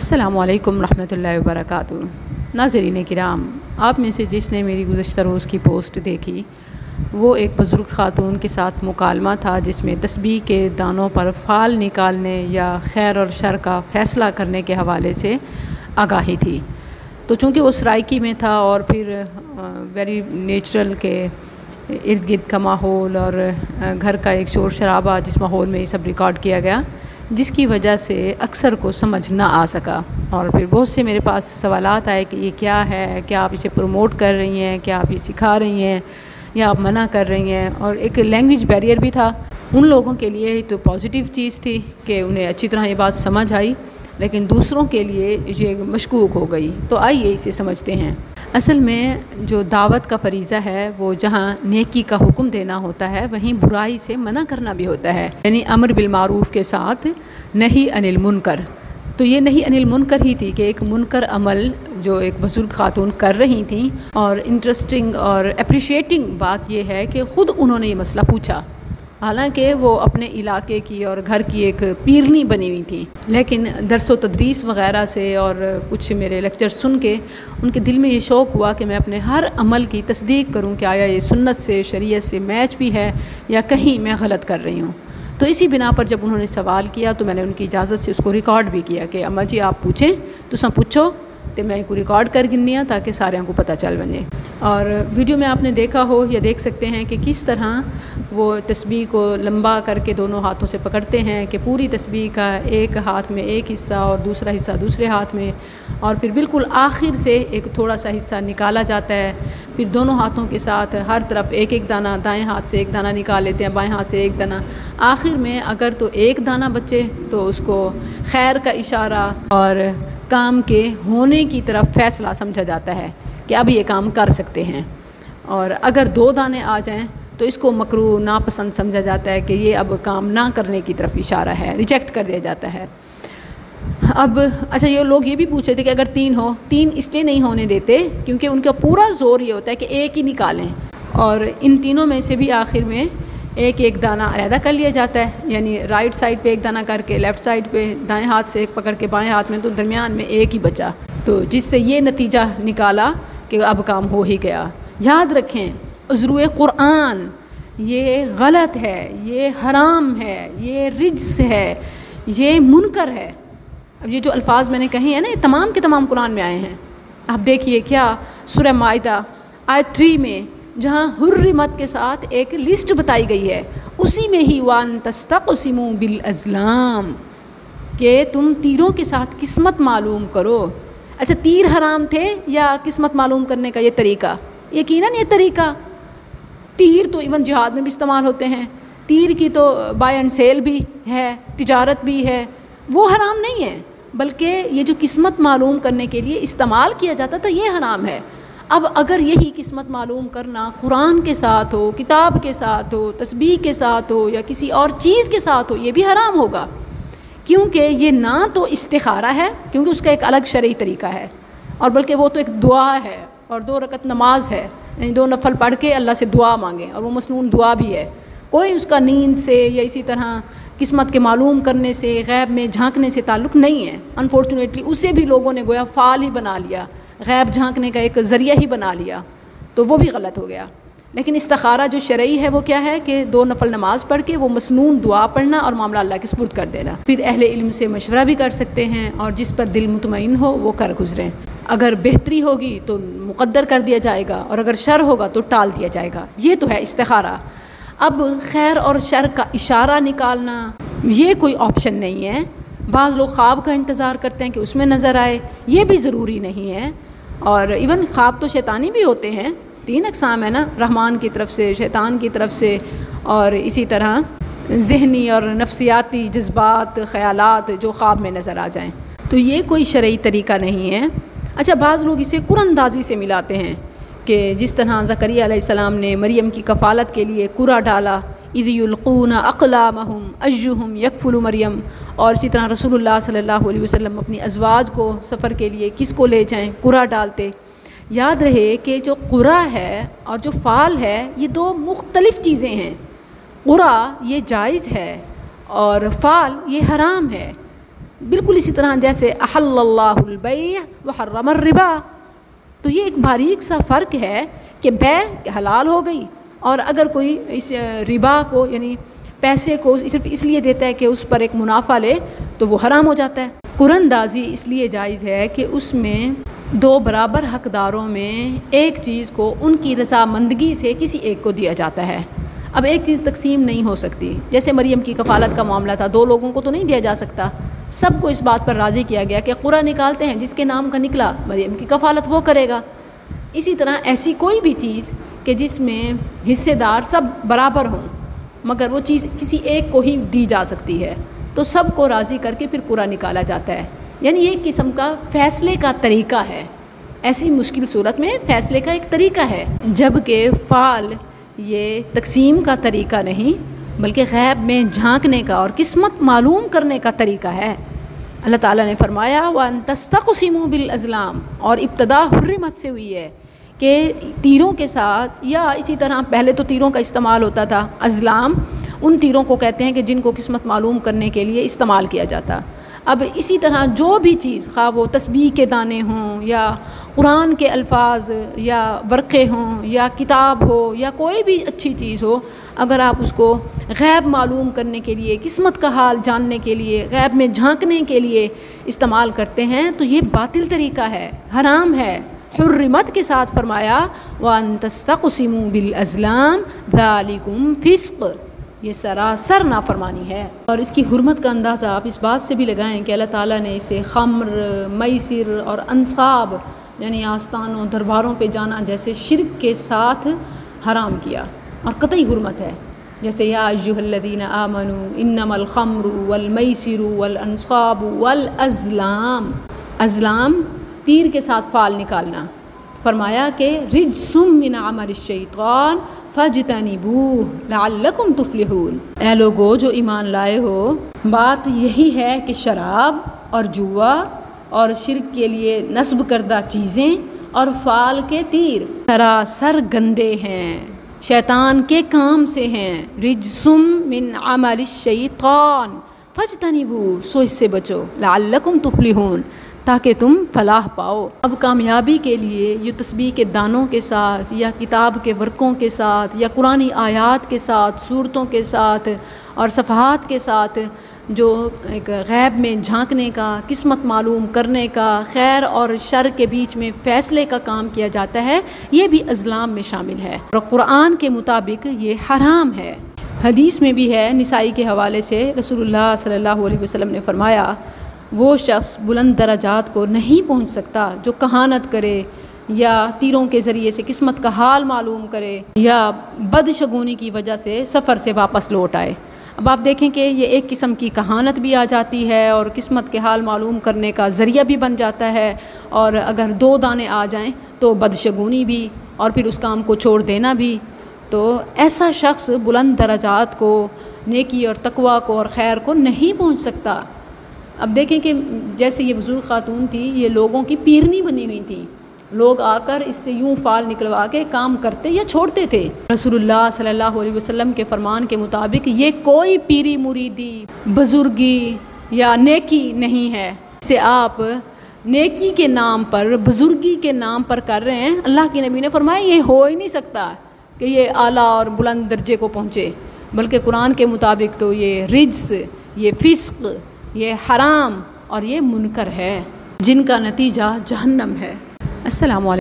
السلام علیکم رحمۃ اللہ وبرکاتہ۔ ناظرین کرام، آپ میں سے جس نے میری گزشتہ روز کی پوسٹ دیکھی وہ ایک بزرگ خاتون کے ساتھ مکالمہ تھا جس میں تسبیح کے دانوں پر فال نکالنے یا خیر اور شر کا فیصلہ کرنے کے حوالے سے آگاہی تھی۔ تو چونکہ وہ سرائکی میں تھا اور پھر ویری نیچرل کے ارد گرد کا ماحول اور گھر کا ایک شور شرابہ جس ماحول میں یہ سب ریکارڈ کیا گیا، جس کی وجہ سے اکثر کو سمجھ نہ آ سکا، اور پھر بہت سے میرے پاس سوالات آئے کہ یہ کیا ہے، کیا آپ اسے پروموٹ کر رہی ہیں، کیا آپ یہ سکھا رہی ہیں یا آپ منع کر رہی ہیں۔ اور ایک لینگویج بیریئر بھی تھا۔ ان لوگوں کے لیے تو پازیٹیو چیز تھی کہ انہیں اچھی طرح یہ بات سمجھ آئی، لیکن دوسروں کے لیے یہ مشکوک ہو گئی۔ تو آئیے اسے سمجھتے ہیں۔ اصل میں جو دعوت کا فریضہ ہے وہ جہاں نیکی کا حکم دینا ہوتا ہے وہیں برائی سے منع کرنا بھی ہوتا ہے، یعنی امر بالمعروف کے ساتھ نہی عن المنکر۔ تو یہ نہی عن المنکر ہی تھی کہ ایک منکر عمل جو ایک بزرگ خاتون کر رہی تھیں، اور انٹرسٹنگ اور اپریشیٹنگ بات یہ ہے کہ خود انہوں نے یہ مسئلہ پوچھا، حالانکہ وہ اپنے علاقے کی اور گھر کی ایک پیرنی بنی ہوئی تھیں، لیکن درس و تدریس وغیرہ سے اور کچھ میرے لیکچر سن کے ان کے دل میں یہ شوق ہوا کہ میں اپنے ہر عمل کی تصدیق کروں کہ آیا یہ سنت سے شریعت سے میچ بھی ہے یا کہیں میں غلط کر رہی ہوں۔ تو اسی بنا پر جب انہوں نے سوال کیا تو میں نے ان کی اجازت سے اس کو ریکارڈ بھی کیا کہ اماں جی آپ پوچھیں تو سب پوچھو، تو میں کو ریکارڈ کر گننی ہے تاکہ سارے کو پتہ چل بنے۔ اور ویڈیو میں آپ نے دیکھا ہو یا دیکھ سکتے ہیں کہ کس طرح وہ تسبیح کو لمبا کر کے دونوں ہاتھوں سے پکڑتے ہیں کہ پوری تسبیح کا ایک ہاتھ میں ایک حصہ اور دوسرا حصہ دوسرے ہاتھ میں، اور پھر بالکل آخر سے ایک تھوڑا سا حصہ نکالا جاتا ہے، پھر دونوں ہاتھوں کے ساتھ ہر طرف ایک ایک دانہ، دائیں ہاتھ سے ایک دانہ نکال لیتے ہیں، بائیں ہاتھ سے ایک دانہ، آخر میں اگر تو ایک دانہ بچے تو اس کو خیر کا اشارہ اور کام کے ہونے کی طرف فیصلہ سمجھا جاتا ہے کہ اب یہ کام کر سکتے ہیں، اور اگر دو دانے آ جائیں تو اس کو مکروہ ناپسند سمجھا جاتا ہے کہ یہ اب کام نہ کرنے کی طرف اشارہ ہے، ریجیکٹ کر دیا جاتا ہے۔ اب اچھا، یہ لوگ یہ بھی پوچھے تھے کہ اگر تین ہو، تین اس لیے نہیں ہونے دیتے کیونکہ ان کا پورا زور یہ ہوتا ہے کہ ایک ہی نکالیں، اور ان تینوں میں سے بھی آخر میں ایک ایک دانہ علیحدہ کر لیا جاتا ہے، یعنی رائٹ سائڈ پہ ایک دانہ کر کے لیفٹ سائڈ پہ دائیں ہاتھ سے ایک پکڑ کے بائیں ہاتھ میں، تو درمیان میں ایک ہی بچا، تو جس سے یہ نتیجہ نکالا کہ اب کام ہو ہی گیا۔ یاد رکھیں، عذرو قرآن یہ غلط ہے، یہ حرام ہے، یہ رجس ہے، یہ منکر ہے۔ اب یہ جو الفاظ میں نے کہے ہیں نا، یہ تمام کے تمام قرآن میں آئے ہیں۔ آپ دیکھیے کیا سورہ مائدہ آیت 3 میں جہاں حرمت کے ساتھ ایک لسٹ بتائی گئی ہے، اسی میں ہی وَأَن تَسْتَقْسِمُوا بِالْأَزْلَامِ کہ تم تیروں کے ساتھ قسمت معلوم کرو۔ اچھا، تیر حرام تھے یا قسمت معلوم کرنے کا یہ طریقہ؟ یقیناً یہ طریقہ، تیر تو ایون جہاد میں بھی استعمال ہوتے ہیں، تیر کی تو بائی اینڈ سیل بھی ہے، تجارت بھی ہے، وہ حرام نہیں ہے، بلکہ یہ جو قسمت معلوم کرنے کے لیے استعمال کیا جاتا تھا یہ حرام ہے۔ اب اگر یہی قسمت معلوم کرنا قرآن کے ساتھ ہو، کتاب کے ساتھ ہو، تسبیح کے ساتھ ہو یا کسی اور چیز کے ساتھ ہو، یہ بھی حرام ہوگا، کیونکہ یہ نہ تو استخارہ ہے کیونکہ اس کا ایک الگ شرعی طریقہ ہے، اور بلکہ وہ تو ایک دعا ہے اور 2 رکعت نماز ہے، یعنی 2 نفل پڑھ کے اللہ سے دعا مانگیں، اور وہ مسنون دعا بھی ہے۔ کوئی اس کا نیند سے یا اسی طرح قسمت کے معلوم کرنے سے، غیب میں جھانکنے سے تعلق نہیں ہے۔ انفارچونیٹلی اسے بھی لوگوں نے گویا فعال ہی بنا لیا، غیب جھانکنے کا ایک ذریعہ ہی بنا لیا، تو وہ بھی غلط ہو گیا۔ لیکن استخارہ جو شرعی ہے وہ کیا ہے کہ 2 نفل نماز پڑھ کے وہ مسنون دعا پڑھنا اور معاملہ اللہ کے سپرد کر دینا۔ پھر اہل علم سے مشورہ بھی کر سکتے ہیں، اور جس پر دل مطمئن ہو وہ کر گزریں۔ اگر بہتری ہوگی تو مقدر کر دیا جائے گا، اور اگر شر ہوگا تو ٹال دیا جائے گا۔ یہ تو ہے استخارہ۔ اب خیر اور شر کا اشارہ نکالنا یہ کوئی آپشن نہیں ہے۔ بعض لوگ خواب کا انتظار کرتے ہیں کہ اس میں نظر آئے، یہ بھی ضروری نہیں ہے۔ اور ایون خواب تو شیطانی بھی ہوتے ہیں، 3 اقسام ہے نا، رحمان کی طرف سے، شیطان کی طرف سے، اور اسی طرح ذہنی اور نفسیاتی جذبات، خیالات جو خواب میں نظر آ جائیں، تو یہ کوئی شرعی طریقہ نہیں ہے۔ اچھا، بعض لوگ اسے قرآن اندازی سے ملاتے ہیں کہ جس طرح زکریا علیہ السلام نے مریم کی کفالت کے لیے قرآ ڈالا، اذ یلقون اقلامہم ایہم یکفل مریم، اور اسی طرح رسول اللہ صلی اللہ علیہ وسلم اپنی ازواج کو سفر کے لیے کس کو لے جائیں، قرآ ڈالتے۔ یاد رہے کہ جو قرآ ہے اور جو فعل ہے یہ 2 مختلف چیزیں ہیں۔ قرآ یہ جائز ہے اور فعل یہ حرام ہے۔ بالکل اسی طرح جیسے احل اللہ البیع وحرم الربا، تو یہ ایک باریک سا فرق ہے کہ بیع حلال ہو گئی، اور اگر کوئی اس ربا کو یعنی پیسے کو صرف اس لیے دیتا ہے کہ اس پر ایک منافع لے تو وہ حرام ہو جاتا ہے۔ قراندازی اس لیے جائز ہے کہ اس میں دو برابر حقداروں میں ایک چیز کو ان کی رضامندگی سے کسی ایک کو دیا جاتا ہے۔ اب ایک چیز تقسیم نہیں ہو سکتی، جیسے مریم کی کفالت کا معاملہ تھا، دو لوگوں کو تو نہیں دیا جا سکتا، سب کو اس بات پر راضی کیا گیا کہ قرعہ نکالتے ہیں، جس کے نام کا نکلا مریم کی کفالت وہ کرے گا۔ اسی طرح ایسی کوئی بھی چیز کہ جس میں حصے دار سب برابر ہوں مگر وہ چیز کسی ایک کو ہی دی جا سکتی ہے، تو سب کو راضی کر کے پھر قرعہ نکالا جاتا ہے، یعنی یہ ایک قسم کا فیصلے کا طریقہ ہے۔ ایسی مشکل صورت میں فیصلے کا ایک طریقہ ہے، جبکہ فعل یہ تقسیم کا طریقہ نہیں بلکہ غیب میں جھانکنے کا اور قسمت معلوم کرنے کا طریقہ ہے۔ اللہ تعالیٰ نے فرمایا وَأَن تَسْتَقْسِمُوا بِالْأَزْلَامِ، اور ابتدا حرمت سے ہوئی ہے کہ تیروں کے ساتھ، یا اسی طرح پہلے تو تیروں کا استعمال ہوتا تھا، ازلام ان تیروں کو کہتے ہیں کہ جن کو قسمت معلوم کرنے کے لیے استعمال کیا جاتا۔ اب اسی طرح جو بھی چیز، خواہ وہ تسبیح کے دانے ہوں یا قرآن کے الفاظ یا ورقے ہوں یا کتاب ہو یا کوئی بھی اچھی چیز ہو، اگر آپ اس کو غیب معلوم کرنے کے لیے، قسمت کا حال جاننے کے لیے، غیب میں جھانکنے کے لیے استعمال کرتے ہیں تو یہ باطل طریقہ ہے، حرام ہے۔ حرمت کے ساتھ فرمایا وَأَن تَسْتَقْسِمُوا بِالْأَزْلَامِ ذَلِكُمْ فِسْقٌ، یہ سراسر نافرمانی ہے۔ اور اس کی حرمت کا اندازہ آپ اس بات سے بھی لگائیں کہ اللہ تعالیٰ نے اسے خمر، میسر اور انصاب یعنی آستانوں درباروں پہ جانا جیسے شرک کے ساتھ حرام کیا، اور قطعی حرمت ہے، جیسے یا ایھا الذین آمنوا انما الخمر والمیسر والانصاب والازلام، ازلام تیر کے ساتھ فال نکالنا، فرمایا کہ رجس من عمل الشیطان فاجتنبوہ لعلکم تفلحون۔ اے لوگو جو ایمان لائے ہو، بات یہی ہے کہ شراب اور جوا اور شرک کے لیے نصب کردہ چیزیں اور فال کے تیر سراسر گندے ہیں، شیطان کے کام سے ہیں۔ رجسم من عمل الشیطان فاجتنبوہ، سو اس سے بچو، لعلکم تفلحون، تاکہ تم فلاح پاؤ۔ اب کامیابی کے لیے یہ تسبیح کے دانوں کے ساتھ یا کتاب کے ورقوں کے ساتھ یا قرآنی آیات کے ساتھ، صورتوں کے ساتھ اور صفحات کے ساتھ جو ایک غیب میں جھانکنے کا، قسمت معلوم کرنے کا، خیر اور شر کے بیچ میں فیصلے کا کام کیا جاتا ہے، یہ بھی ازلام میں شامل ہے، اور قرآن کے مطابق یہ حرام ہے۔ حدیث میں بھی ہے، نسائی کے حوالے سے رسول اللہ صلی اللہ علیہ وسلم نے فرمایا وہ شخص بلند درجات کو نہیں پہنچ سکتا جو کہانت کرے یا تیروں کے ذریعے سے قسمت کا حال معلوم کرے یا بدشگونی کی وجہ سے سفر سے واپس لوٹ آئے۔ اب آپ دیکھیں کہ یہ ایک قسم کی کہانت بھی آ جاتی ہے اور قسمت کے حال معلوم کرنے کا ذریعہ بھی بن جاتا ہے، اور اگر دو دانے آ جائیں تو بدشگونی بھی اور پھر اس کام کو چھوڑ دینا بھی۔ تو ایسا شخص بلند درجات کو، نیکی اور تقویٰ کو اور خیر کو نہیں پہنچ سکتا۔ اب دیکھیں کہ جیسے یہ بزرگ خاتون تھی، یہ لوگوں کی پیرنی بنی ہوئی تھی، لوگ آ کر اس سے یوں فال نکلوا کے کام کرتے یا چھوڑتے تھے۔ رسول اللہ صلی اللہ علیہ وسلم کے فرمان کے مطابق یہ کوئی پیری مریدی، بزرگی یا نیکی نہیں ہے، اسے آپ نیکی کے نام پر، بزرگی کے نام پر کر رہے ہیں۔ اللہ کے نبی نے فرمایا یہ ہو ہی نہیں سکتا کہ یہ اعلیٰ اور بلند درجے کو پہنچے، بلکہ قرآن کے مطابق تو یہ رجس، یہ فسق، یہ حرام اور یہ منکر ہے، جن کا نتیجہ جہنم ہے۔ السلام علیکم۔